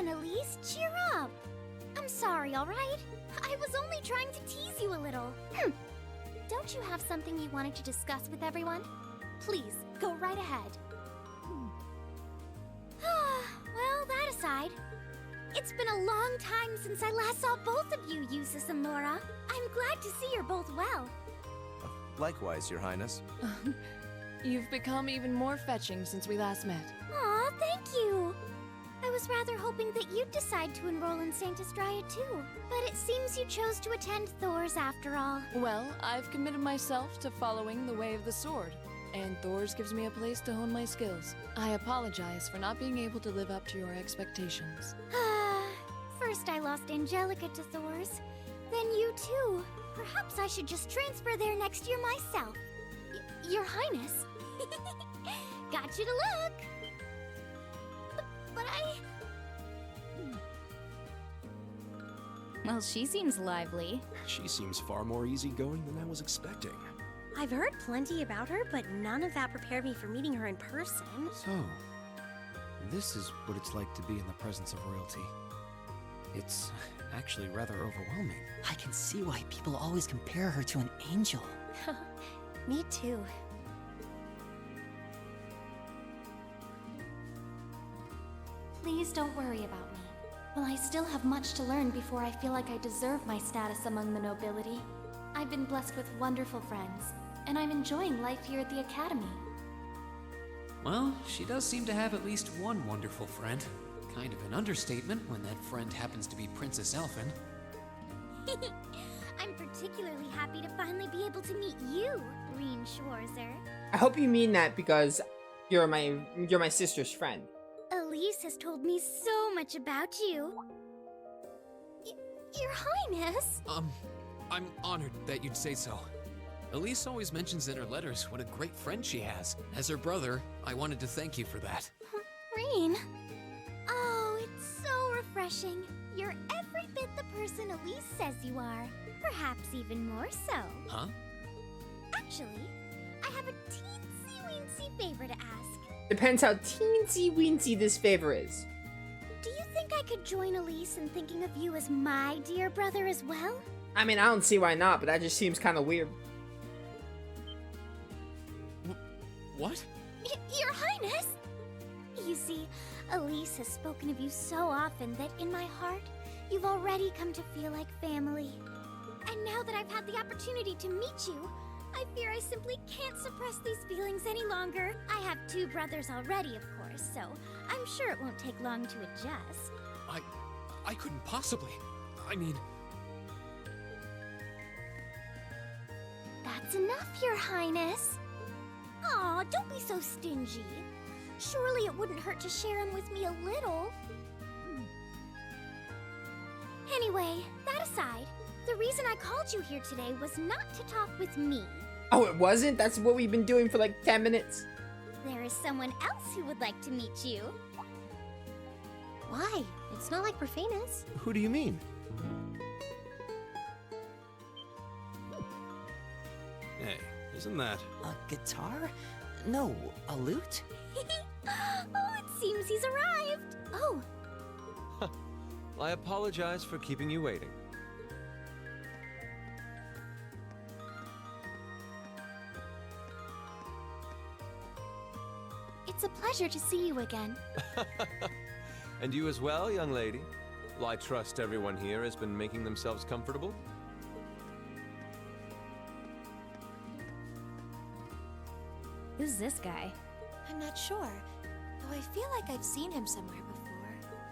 on, Elise, cheer up. I'm sorry, alright? I was only trying to tease you a little. Don't you have something you wanted to discuss with everyone? Please, go right ahead. Well, that aside, it's been a long time since I last saw both of you, Eustace and Laura. I'm glad to see you're both well. Likewise, Your Highness. You've become even more fetching since we last met. Aw, thank you. I was rather hoping that you'd decide to enroll in Sanctus Dryad too, but it seems you chose to attend Thor's after all. Well, I've committed myself to following the way of the sword, and Thor's gives me a place to hone my skills. I apologize for not being able to live up to your expectations. First I lost Angelica to Thor's, then you too. Perhaps I should just transfer there next year myself. Your Highness. Got you to look. But I... Well, she seems lively. She seems far more easygoing than I was expecting. I've heard plenty about her, but none of that prepared me for meeting her in person. So, this is what it's like to be in the presence of royalty. It's actually rather overwhelming. I can see why people always compare her to an angel. Me too. Please don't worry about me. While I still have much to learn before I feel like I deserve my status among the nobility, I've been blessed with wonderful friends, and I'm enjoying life here at the Academy. Well, she does seem to have at least one wonderful friend. Kind of an understatement when that friend happens to be Princess Elfin. I'm particularly happy to finally be able to meet you, Reen Schwarzer. I hope you mean that because you're my sister's friend. Elise has told me so much about you. Your Highness? I'm honored that you'd say so. Elise always mentions in her letters what a great friend she has. As her brother, I wanted to thank you for that. Reen? Oh, it's so refreshing. You're every bit the person Elise says you are. Perhaps even more so. Huh? Actually, I have a teensy-weensy favor to ask. Depends how teensy-weensy this favor is. Do you think I could join Elise in thinking of you as my dear brother as well? I mean, I don't see why not, but that just seems kind of weird. What? Your Highness! You see, Elise has spoken of you so often that in my heart, you've already come to feel like family. And now that I've had the opportunity to meet you, I fear I simply can't suppress these feelings any longer. I have two brothers already, of course, so I'm sure it won't take long to adjust. I couldn't possibly. I mean... That's enough, Your Highness. Aw, don't be so stingy. Surely it wouldn't hurt to share him with me a little. Anyway, that aside, the reason I called you here today was not to talk with me. Oh, it wasn't? That's what we've been doing for like 10 minutes. There is someone else who would like to meet you. Why? It's not like we're famous. Who do you mean? Hey, isn't that... A guitar? No, a lute? Oh, it seems he's arrived. Oh, I apologize for keeping you waiting. It's a pleasure to see you again. And you as well, young lady. Well, I trust everyone here has been making themselves comfortable. Who's this guy? I'm not sure, though I feel like I've seen him somewhere before.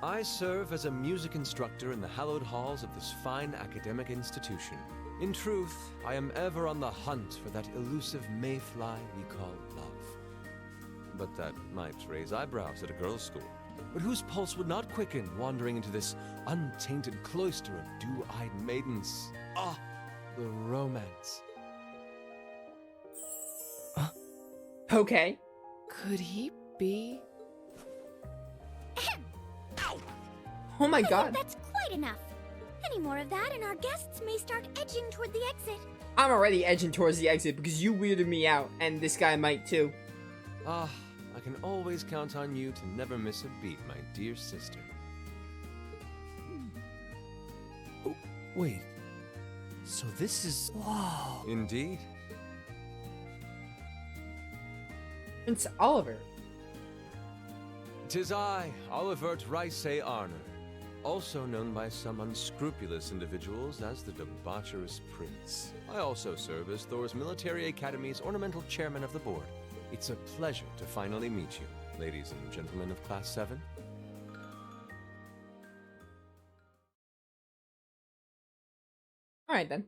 I serve as a music instructor in the hallowed halls of this fine academic institution. In truth, I am ever on the hunt for that elusive mayfly we call love. But that might raise eyebrows at a girls' school. But whose pulse would not quicken wandering into this untainted cloister of dew-eyed maidens? Ah, the romance. Okay. Could he be? Oh my god. That's quite enough. Any more of that and our guests may start edging toward the exit. I'm already edging towards the exit because you weirded me out, and this guy might too. Ah, I can always count on you to never miss a beat, my dear sister. Wait. So this is... Whoa. Indeed. Prince Oliver. 'Tis I, Olivert Rice Arner, also known by some unscrupulous individuals as the Debaucherous Prince. I also serve as Thor's Military Academy's ornamental chairman of the board. It's a pleasure to finally meet you, ladies and gentlemen of Class 7. Alright then.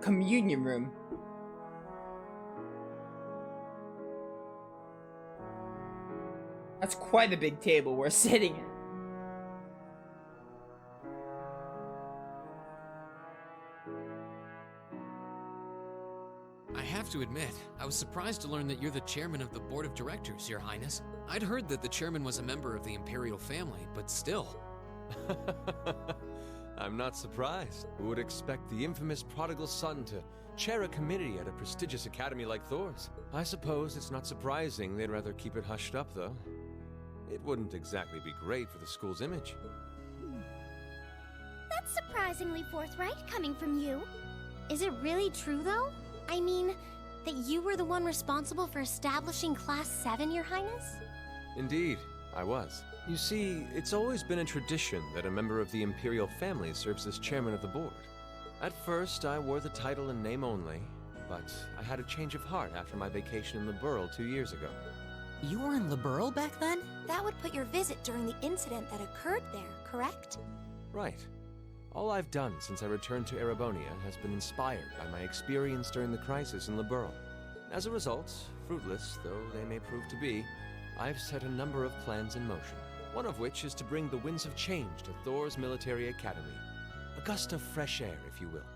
Communion room. That's quite a big table we're sitting at. I have to admit, I was surprised to learn that you're the chairman of the board of directors, Your Highness. I'd heard that the chairman was a member of the Imperial family, but still. I'm not surprised. Who would expect the infamous prodigal son to chair a committee at a prestigious academy like Thor's? I suppose it's not surprising they'd rather keep it hushed up, though. It wouldn't exactly be great for the school's image. That's surprisingly forthright coming from you. Is it really true, though? I mean, that you were the one responsible for establishing Class 7, Your Highness? Indeed, I was. You see, it's always been a tradition that a member of the Imperial family serves as chairman of the board. At first, I wore the title in name only, but I had a change of heart after my vacation in Liberl 2 years ago. You were in Liberl back then? That would put your visit during the incident that occurred there, correct? Right. All I've done since I returned to Erebonia has been inspired by my experience during the crisis in Liberl. As a result, fruitless though they may prove to be, I've set a number of plans in motion. One of which is to bring the winds of change to Thor's Military Academy. A gust of fresh air, if you will.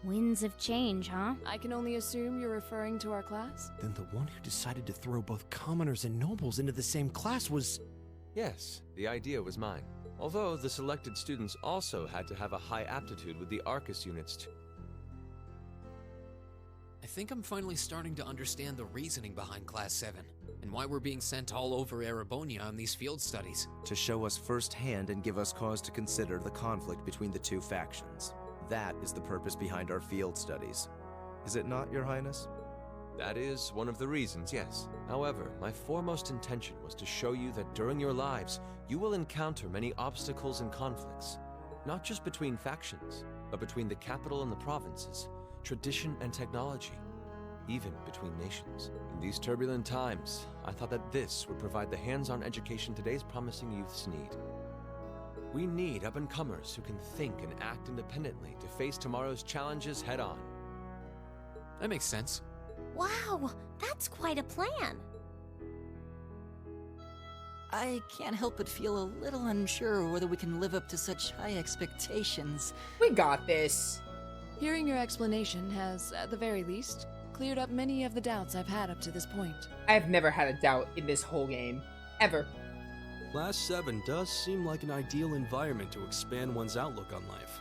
Winds of change, huh? I can only assume you're referring to our class? Then the one who decided to throw both commoners and nobles into the same class was... Yes, the idea was mine. Although the selected students also had to have a high aptitude with the Arcus units too. I think I'm finally starting to understand the reasoning behind Class 7, and why we're being sent all over Erebonia on these field studies. To show us firsthand and give us cause to consider the conflict between the two factions. That is the purpose behind our field studies. Is it not, Your Highness? That is one of the reasons, yes. However, my foremost intention was to show you that during your lives, you will encounter many obstacles and conflicts. Not just between factions, but between the capital and the provinces, tradition and technology, even between nations. In these turbulent times, I thought that this would provide the hands-on education today's promising youths need. We need up-and-comers who can think and act independently to face tomorrow's challenges head-on. That makes sense. Wow, that's quite a plan. I can't help but feel a little unsure whether we can live up to such high expectations. We got this. Hearing your explanation has, at the very least, cleared up many of the doubts I've had up to this point. I've never had a doubt in this whole game. Ever. Class 7 does seem like an ideal environment to expand one's outlook on life.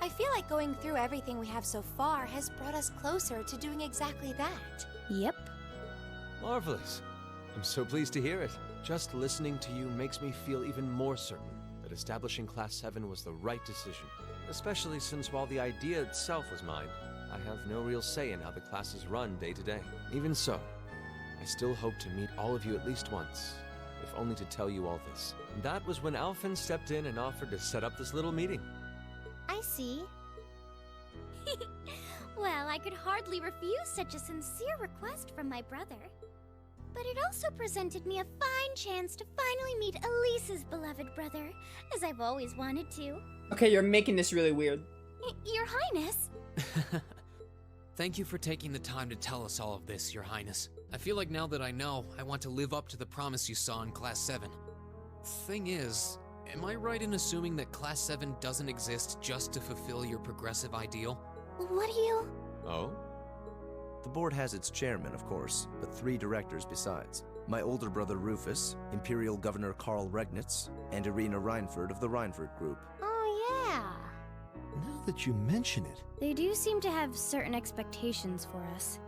I feel like going through everything we have so far has brought us closer to doing exactly that. Yep. Marvelous. I'm so pleased to hear it. Just listening to you makes me feel even more certain that establishing Class 7 was the right decision. Especially since while the idea itself was mine, I have no real say in how the classes run day to day. Even so, I still hope to meet all of you at least once, if only to tell you all this. And that was when Alphen stepped in and offered to set up this little meeting. I see. Well, I could hardly refuse such a sincere request from my brother. But it also presented me a fine chance to finally meet Elise's beloved brother, as I've always wanted to. Okay, you're making this really weird. Your Highness? Thank you for taking the time to tell us all of this, Your Highness. I feel like now that I know, I want to live up to the promise you saw in Class 7. Thing is, am I right in assuming that Class 7 doesn't exist just to fulfill your progressive ideal? What do you... Oh? The board has its chairman, of course, but 3 directors besides. My older brother Rufus, Imperial Governor Karl Regnitz, and Irina Reinford of the Reinford Group. Oh, yeah. Now that you mention it. They do seem to have certain expectations for us.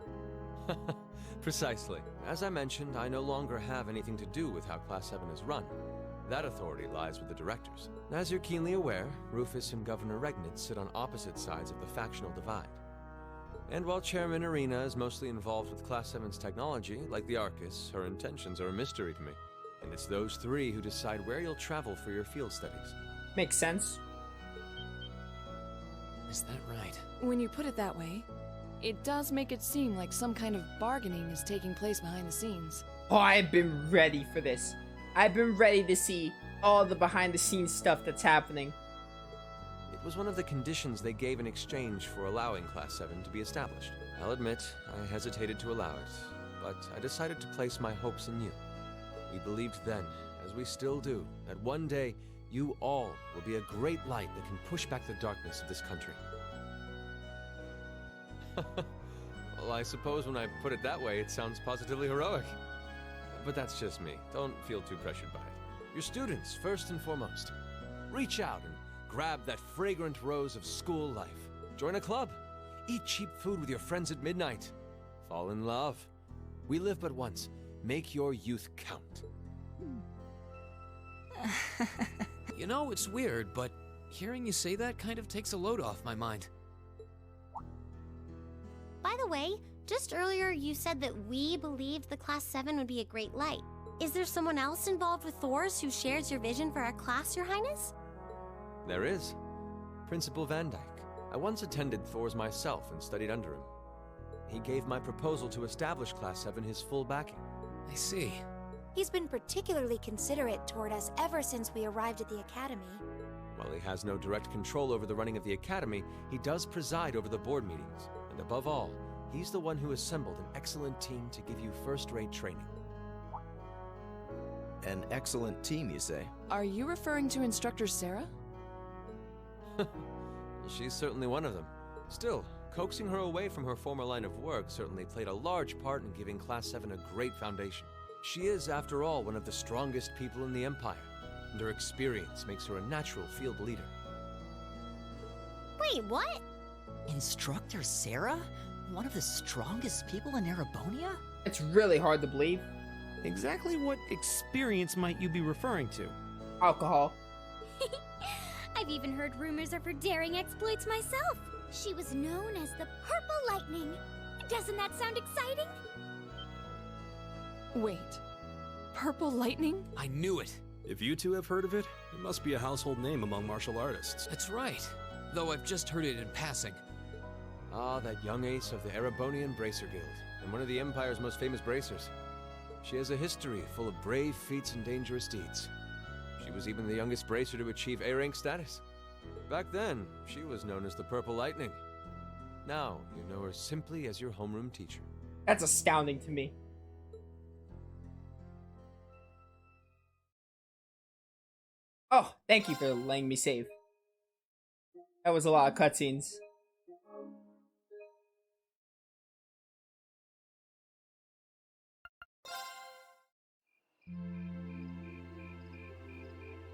Precisely. As I mentioned, I no longer have anything to do with how Class 7 is run. That authority lies with the directors. As you're keenly aware, Rufus and Governor Regnitz sit on opposite sides of the factional divide. And while Chairman Irina is mostly involved with Class 7's technology, like the Arcus, her intentions are a mystery to me. And it's those three who decide where you'll travel for your field studies. Makes sense. Is that right? When you put it that way, it does make it seem like some kind of bargaining is taking place behind the scenes. Oh, I've been ready for this. I've been ready to see all the behind-the-scenes stuff that's happening. It was one of the conditions they gave in exchange for allowing Class 7 to be established. I'll admit, I hesitated to allow it, but I decided to place my hopes in you. We believed then, as we still do, that one day, you all will be a great light that can push back the darkness of this country. Well, I suppose when I put it that way, it sounds positively heroic. But that's just me. Don't feel too pressured by it. You're students, first and foremost. Reach out and grab that fragrant rose of school life. Join a club. Eat cheap food with your friends at midnight. Fall in love. We live but once. Make your youth count. You know, it's weird, but hearing you say that kind of takes a load off my mind. By the way, just earlier you said that we believed the Class 7 would be a great light. Is there someone else involved with Thor's who shares your vision for our class, Your Highness? There is. Principal Van Dyke. I once attended Thor's myself and studied under him. He gave my proposal to establish Class 7 his full backing. I see. He's been particularly considerate toward us ever since we arrived at the Academy. While he has no direct control over the running of the Academy, he does preside over the board meetings. And above all, he's the one who assembled an excellent team to give you first-rate training. An excellent team, you say? Are you referring to Instructor Sarah? She's certainly one of them. Still, coaxing her away from her former line of work certainly played a large part in giving Class 7 a great foundation. She is, after all, one of the strongest people in the Empire, and her experience makes her a natural field leader. Wait, what? Instructor Sarah? One of the strongest people in Erebonia? It's really hard to believe. Exactly what experience might you be referring to? Alcohol. I've even heard rumors of her daring exploits myself. She was known as the Purple Lightning. Doesn't that sound exciting? Wait. Purple Lightning? I knew it. If you two have heard of it, it must be a household name among martial artists. That's right. Though I've just heard it in passing. Ah, that young ace of the Erebonian Bracer Guild, and one of the Empire's most famous bracers. She has a history full of brave feats and dangerous deeds. She was even the youngest bracer to achieve A-rank status. Back then, she was known as the Purple Lightning. Now, you know her simply as your homeroom teacher. That's astounding to me. Oh, thank you for letting me save. That was a lot of cutscenes.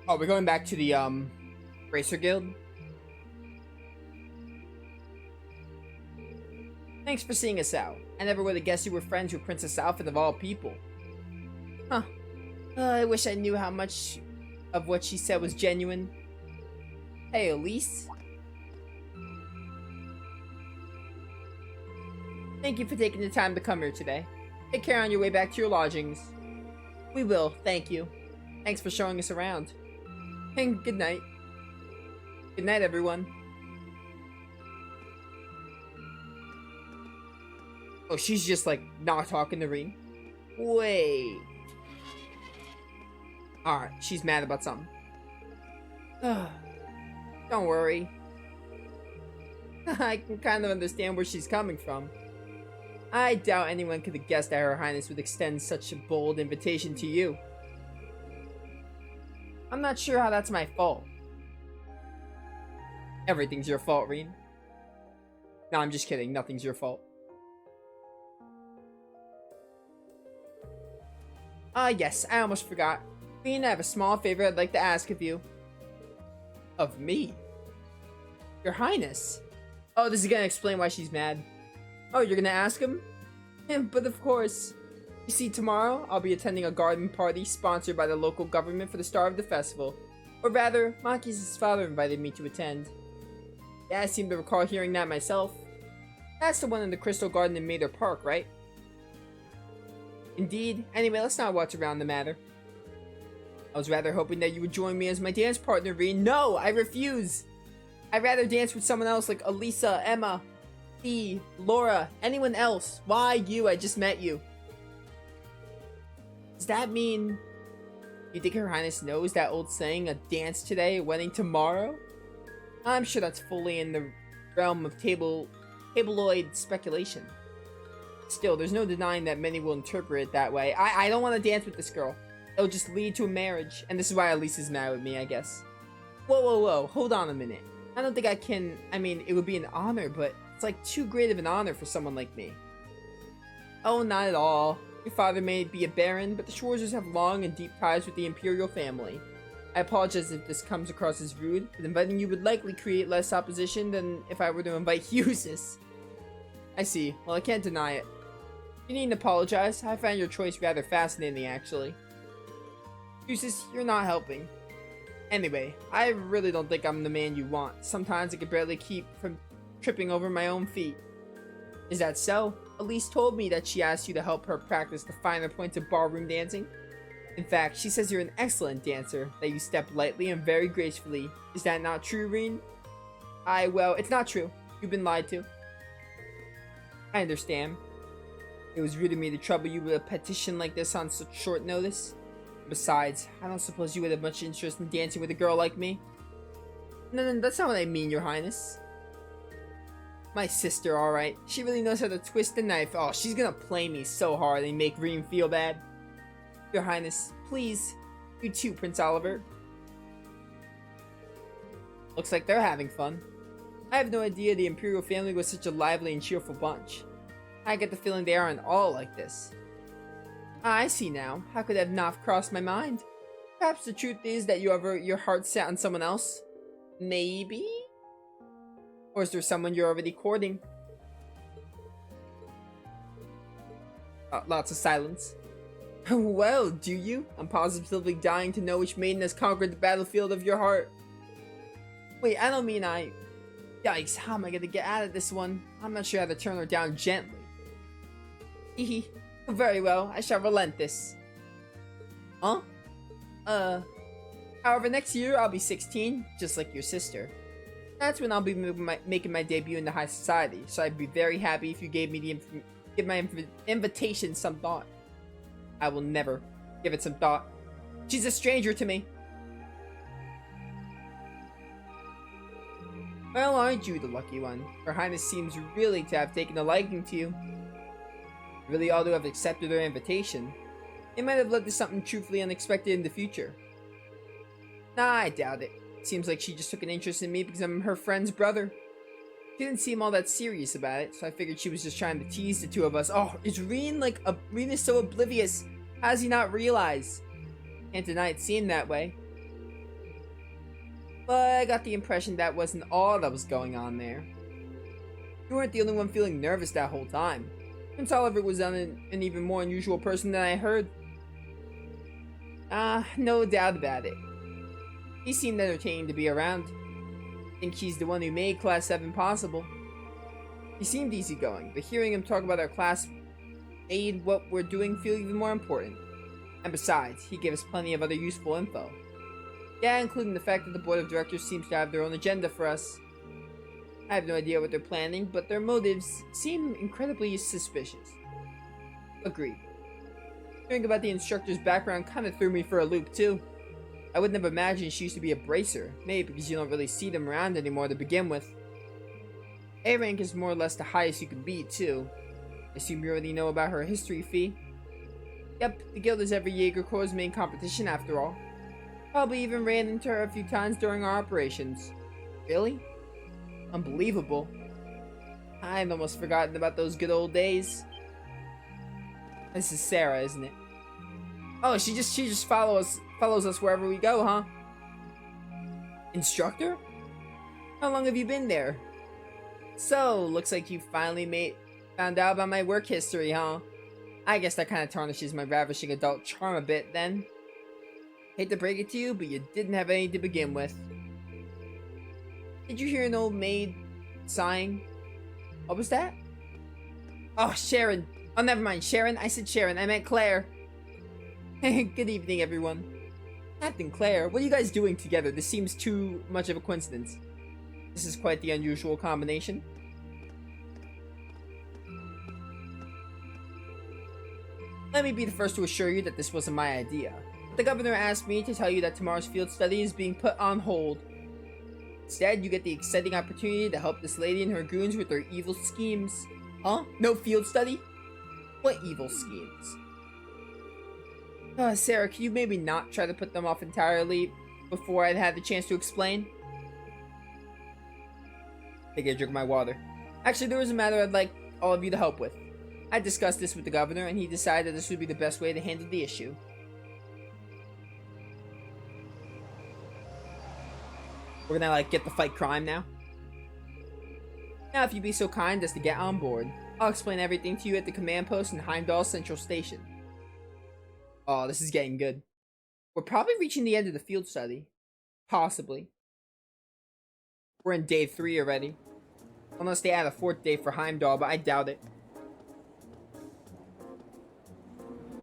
Oh, we're going back to the, Bracer Guild? Thanks for seeing us out. I never would have guessed you were friends with Princess Alpha of all people. Huh. I wish I knew how much of what she said was genuine. Hey, Elise. Thank you for taking the time to come here today. Take care on your way back to your lodgings. We will, thank you. Thanks for showing us around. And good night. Good night, everyone. Oh, she's just like not talking to Rean. Wait. Alright, she's mad about something. Don't worry. I can kind of understand where she's coming from. I doubt anyone could have guessed that Her Highness would extend such a bold invitation to you. I'm not sure how that's my fault. Everything's your fault, Rean. No, I'm just kidding. Nothing's your fault. Yes, I almost forgot. Queen, I have a small favor I'd like to ask of you. Of me? Your Highness. Oh, this is gonna explain why she's mad. Oh, you're gonna ask him? But of course. You see, tomorrow, I'll be attending a garden party sponsored by the local government for the star of the festival. Or rather, Maki's father invited me to attend. Yeah, I seem to recall hearing that myself. That's the one in the Crystal Garden in Mater Park, right? Indeed. Anyway, let's not watch around the matter. I was rather hoping that you would join me as my dance partner, Reen. No, I refuse! I'd rather dance with someone else like Elisa, Emma, Dee, Laura, anyone else. Why you? I just met you. Does that mean you think Her Highness knows that old saying, a dance today, a wedding tomorrow? I'm sure that's fully in the realm of tabloid speculation. Still, there's no denying that many will interpret it that way. I don't want to dance with this girl. It'll just lead to a marriage, and this is why Elisa's mad with me, I guess. Whoa, hold on a minute. I don't think I can, it would be an honor, but it's like too great of an honor for someone like me. Oh, not at all. Your father may be a baron, but the Schwarzers have long and deep ties with the Imperial family. I apologize if this comes across as rude, but inviting you would likely create less opposition than if I were to invite Husis. I see. Well, I can't deny it. You needn't apologize. I find your choice rather fascinating, actually. Husis, you're not helping. Anyway, I really don't think I'm the man you want. Sometimes I can barely keep from tripping over my own feet. Is that so? Elise told me that she asked you to help her practice the finer points of ballroom dancing. In fact, she says you're an excellent dancer, that you step lightly and very gracefully. Is that not true, Reen? Well, it's not true. You've been lied to. I understand. It was rude of me to trouble you with a petition like this on such short notice. Besides, I don't suppose you would have much interest in dancing with a girl like me. No, that's not what I mean, Your Highness. My sister, alright. She really knows how to twist the knife. Oh, she's gonna play me so hard and make Reem feel bad. Your Highness, please. You too, Prince Oliver. Looks like they're having fun. I have no idea the Imperial family was such a lively and cheerful bunch. I get the feeling they aren't all like this. I see now. How could that have not crossed my mind? Perhaps the truth is that your heart set on someone else? Maybe? Or is there someone you're already courting? Lots of silence. Well, do you? I'm positively dying to know which maiden has conquered the battlefield of your heart. Wait, I don't mean I... Yikes, how am I gonna get out of this one? I'm not sure how to turn her down gently. Hehe. Very well, I shall relent this. Huh? However, next year I'll be 16, just like your sister. That's when I'll be making my debut in the high society, so I'd be very happy if you gave me give my invitation some thought. I will never give it some thought. She's a stranger to me. Well, aren't you the lucky one? Her Highness seems really to have taken a liking to you. You really ought to have accepted her invitation. It might have led to something truthfully unexpected in the future. Nah, I doubt it. Seems like she just took an interest in me because I'm her friend's brother. She didn't seem all that serious about it, so I figured she was just trying to tease the two of us. Oh, is Reen like Reen is so oblivious? How does he not realize? Can't deny it seemed that way. But I got the impression that wasn't all that was going on there. You weren't the only one feeling nervous that whole time. Prince Oliver was an even more unusual person than I heard. No doubt about it. He seemed entertaining to be around. I think he's the one who made Class 7 possible. He seemed easygoing, but hearing him talk about our class made what we're doing feel even more important. And besides, he gave us plenty of other useful info. Yeah, including the fact that the board of directors seems to have their own agenda for us. I have no idea what they're planning, but their motives seem incredibly suspicious. Agreed. Hearing about the instructor's background kind of threw me for a loop, too. I wouldn't have imagined she used to be a bracer, maybe because you don't really see them around anymore to begin with. A rank is more or less the highest you can be, too. I assume you already know about her history fee. Yep, the guild is every Jaeger Corps' main competition after all. Probably even ran into her a few times during our operations. Really? Unbelievable. I'd almost forgotten about those good old days. This is Sarah, isn't it? Oh, she just follows us wherever we go, huh? Instructor? How long have you been there? So, looks like you finally found out about my work history, huh? I guess that kind of tarnishes my ravishing adult charm a bit, then. Hate to break it to you, but you didn't have any to begin with. Did you hear an old maid sighing? What was that? Oh, Sharon. Oh, never mind. Sharon? I said Sharon. I meant Claire. Good evening, everyone. Captain Claire, what are you guys doing together? This seems too much of a coincidence. This is quite the unusual combination. Let me be the first to assure you that this wasn't my idea. The governor asked me to tell you that tomorrow's field study is being put on hold. Instead, you get the exciting opportunity to help this lady and her goons with their evil schemes. Huh? No field study? What evil schemes? Sarah, can you maybe not try to put them off entirely before I'd had the chance to explain? Take a drink of my water. Actually, there was a matter I'd like all of you to help with. I discussed this with the governor, and he decided this would be the best way to handle the issue. We're gonna, get the fight crime now? Now, if you'd be so kind as to get on board, I'll explain everything to you at the command post in Heimdall Central Station. Oh, this is getting good. We're probably reaching the end of the field study. Possibly. We're in day 3 already. Unless they add a 4th day for Heimdall, but I doubt it.